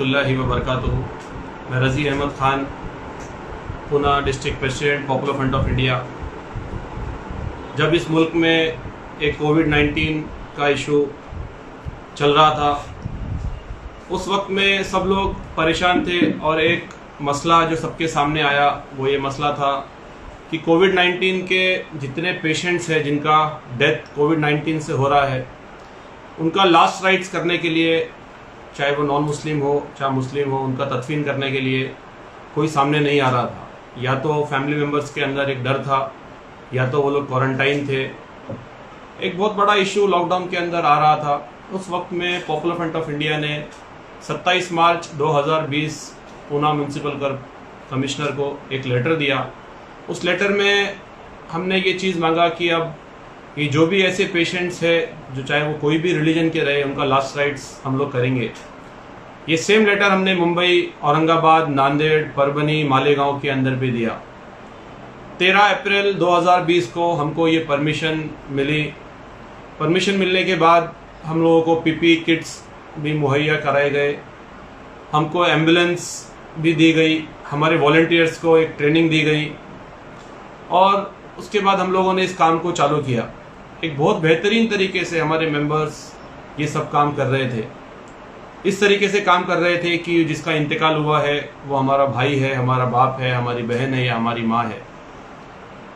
रहमतुल्लाहि व बरकातुहू। मैं Razi Ahmad Khan, Poona district president popular front of India. जब इस मुल्क में एक कोविड-19 का इशू चल रहा था, उस वक्त में सब लोग परेशान थे और एक मसला जो सबके सामने आया वो ये मसला था कि कोविड-19 के जितने पेशेंट्स हैं जिनका डेथ कोविड-19 से हो रहा है, उनका लास्ट राइट्स करने के लिए, चाहे वो नॉन मुस्लिम हो चाहे मुस्लिम हो, उनका तदफीन करने के लिए कोई सामने नहीं आ रहा था। या तो फैमिली मेम्बर्स के अंदर एक डर था, या तो वो लोग क्वारंटाइन थे। एक बहुत बड़ा इशू लॉकडाउन के अंदर आ रहा था। उस वक्त में पॉपुलर फ्रंट ऑफ इंडिया ने 27 मार्च 2020 पूना म्यूनसिपल कमिश्नर को एक लेटर दिया। उस लेटर में हमने ये चीज़ मांगा कि अब ये जो भी ऐसे पेशेंट्स हैं जो चाहे वो कोई भी रिलीजन के रहे, उनका लास्ट राइट्स हम लोग करेंगे। ये सेम लेटर हमने मुंबई, औरंगाबाद, नांदेड़, परभनी, मालेगांव के अंदर भी दिया। 13 अप्रैल 2020 को हमको ये परमिशन मिली। परमिशन मिलने के बाद हम लोगों को पीपी किट्स भी मुहैया कराए गए, हमको एम्बुलेंस भी दी गई, हमारे वॉलंटियर्स को एक ट्रेनिंग दी गई और उसके बाद हम लोगों ने इस काम को चालू किया। एक बहुत बेहतरीन तरीके से हमारे मेंबर्स ये सब काम कर रहे थे। इस तरीके से काम कर रहे थे कि जिसका इंतकाल हुआ है वो हमारा भाई है, हमारा बाप है, हमारी बहन है या हमारी माँ है।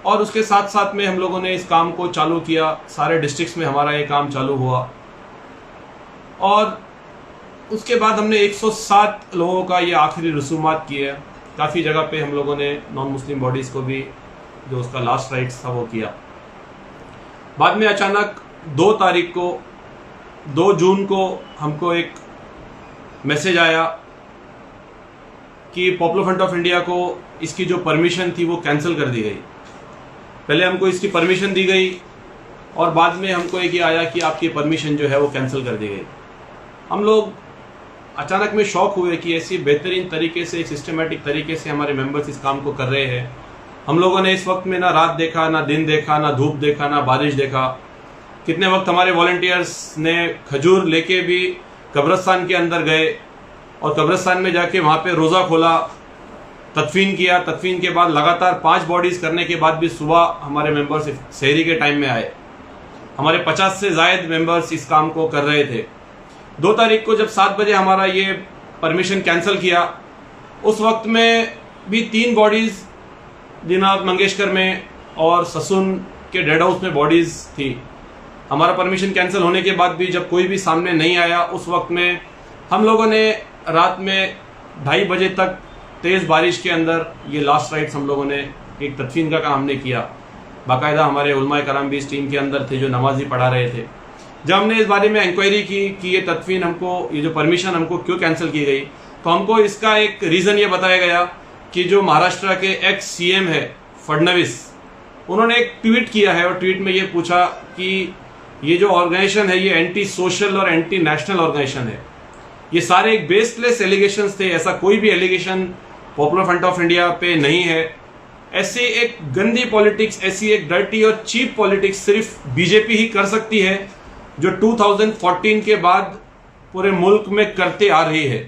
और उसके साथ साथ में हम लोगों ने इस काम को चालू किया। सारे डिस्ट्रिक्ट्स में हमारा ये काम चालू हुआ और उसके बाद हमने 107 लोगों का ये आखिरी रसूमात किए। काफ़ी जगह पे हम लोगों ने नॉन मुस्लिम बॉडीज़ को भी जो उसका लास्ट राइट्स था वो किया। बाद में अचानक 2 तारीख को 2 जून को हमको एक मैसेज आया कि पॉपुलर फ्रंट ऑफ इंडिया को इसकी जो परमिशन थी वो कैंसिल कर दी गई। पहले हमको इसकी परमिशन दी गई और बाद में हमको एक ये आया कि आपकी परमिशन जो है वो कैंसिल कर दी गई। हम लोग अचानक में शॉक हुए कि ऐसी बेहतरीन तरीके से, एक सिस्टमेटिक तरीके से हमारे मेंबर्स इस काम को कर रहे हैं। हम लोगों ने इस वक्त में ना रात देखा, ना दिन देखा, ना धूप देखा, ना बारिश देखा। कितने वक्त हमारे वॉलंटियर्स ने खजूर लेके भी कब्रिस्तान के अंदर गए और कब्रिस्तान में जाके वहाँ पे रोज़ा खोला, तदफीन किया। तदफीन के बाद लगातार 5 बॉडीज़ करने के बाद भी सुबह हमारे मेंबर्स सहरी के टाइम में आए। हमारे 50 से ज़ायद मेंबर्स इस काम को कर रहे थे। 2 तारीख को जब 7 बजे हमारा ये परमिशन कैंसिल किया, उस वक्त में भी 3 बॉडीज़ दिनात मंगेशकर में और ससुन के डेड हाउस में बॉडीज़ थी। हमारा परमिशन कैंसिल होने के बाद भी जब कोई भी सामने नहीं आया, उस वक्त में हम लोगों ने रात में 2:30 बजे तक तेज़ बारिश के अंदर ये लास्ट राइट्स हम लोगों ने एक तदफीन का काम हमने किया। बाकायदा हमारे उलमाए कराम भी इस टीम के अंदर थे जो नमाजी पढ़ा रहे थे। जब हमने इस बारे में इंक्वायरी की कि ये तदफीन हमको, ये जो परमिशन हमको क्यों कैंसिल की गई, तो हमको इसका एक रीज़न ये बताया गया कि जो महाराष्ट्र के एक्स सीएम है फडणवीस, उन्होंने एक ट्वीट किया है और ट्वीट में ये पूछा कि ये जो ऑर्गेनाइजेशन है ये एंटी सोशल और एंटी नेशनल ऑर्गेनाइजेशन है। ये सारे एक बेसलेस एलिगेशंस थे, ऐसा कोई भी allegation popular front of India पे नहीं है। ऐसी एक गंदी पॉलिटिक्स, ऐसी एक डर्टी और चीप पॉलिटिक्स सिर्फ बीजेपी ही कर सकती है, जो 2014 के बाद पूरे मुल्क में करते आ रही है।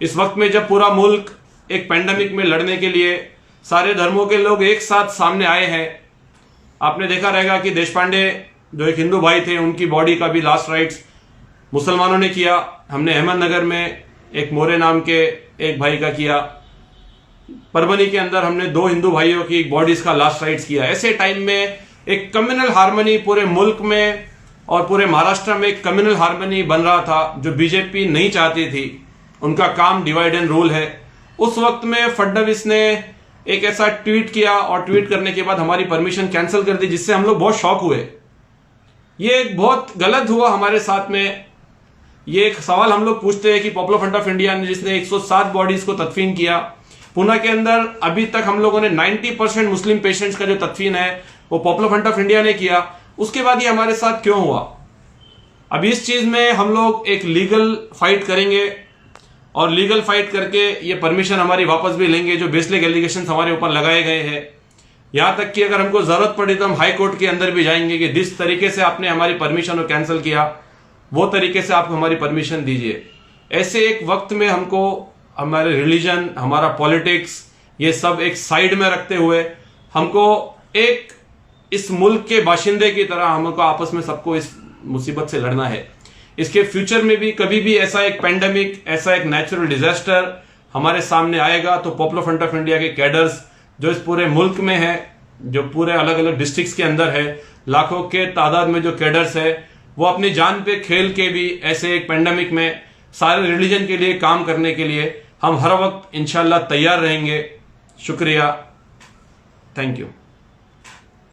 इस वक्त में जब पूरा मुल्क एक पैंडेमिक में लड़ने के लिए सारे धर्मों के लोग एक साथ सामने आए हैं। आपने देखा रहेगा कि देश पांडे जो एक हिंदू भाई थे, उनकी बॉडी का भी लास्ट राइट्स मुसलमानों ने किया। हमने अहमदनगर में एक मोरे नाम के एक भाई का किया। परभनी के अंदर हमने 2 हिंदू भाइयों की बॉडीज का लास्ट राइट्स किया। ऐसे टाइम में एक कम्युनल हार्मनी पूरे मुल्क में और पूरे महाराष्ट्र में एक कम्युनल हार्मनी बन रहा था, जो बीजेपी नहीं चाहती थी। उनका काम डिवाइड एंड रूल है। उस वक्त में फडणवीस ने एक ऐसा ट्वीट किया और ट्वीट करने के बाद हमारी परमिशन कैंसिल कर दी, जिससे हम लोग बहुत शॉक हुए। ये एक बहुत गलत हुआ हमारे साथ में। ये एक सवाल हम लोग पूछते हैं कि पॉपुलर फ्रंट ऑफ इंडिया ने जिसने 107 बॉडीज को तदफीन किया, पूना के अंदर अभी तक हम लोगों ने 90% मुस्लिम पेशेंट्स का जो तदफीन है वो पॉपुलर फ्रंट ऑफ इंडिया ने किया। उसके बाद ये हमारे साथ क्यों हुआ? अब इस चीज में हम लोग एक लीगल फाइट करेंगे और लीगल फाइट करके ये परमिशन हमारी वापस भी लेंगे जो बेसलेस एलिगेशन हमारे ऊपर लगाए गए हैं। यहाँ तक कि अगर हमको जरूरत पड़ी तो हम हाई कोर्ट के अंदर भी जाएंगे कि जिस तरीके से आपने हमारी परमिशन को कैंसिल किया वो तरीके से आप हमारी परमिशन दीजिए। ऐसे एक वक्त में हमको हमारे रिलीजन, हमारा पॉलिटिक्स, ये सब एक साइड में रखते हुए हमको एक इस मुल्क के बाशिंदे की तरह हमको आपस में सबको इस मुसीबत से लड़ना है। इसके फ्यूचर में भी कभी भी ऐसा एक पेंडेमिक, ऐसा एक नेचुरल डिजास्टर हमारे सामने आएगा तो पॉपुलर फ्रंट ऑफ इंडिया के कैडर्स जो इस पूरे मुल्क में है, जो पूरे अलग अलग डिस्ट्रिक्ट्स के अंदर है, लाखों के तादाद में जो कैडर्स है, वो अपनी जान पे खेल के भी ऐसे एक पेंडेमिक में सारे रिलीजन के लिए काम करने के लिए हम हर वक्त इंशाल्लाह तैयार रहेंगे। शुक्रिया, थैंक यू।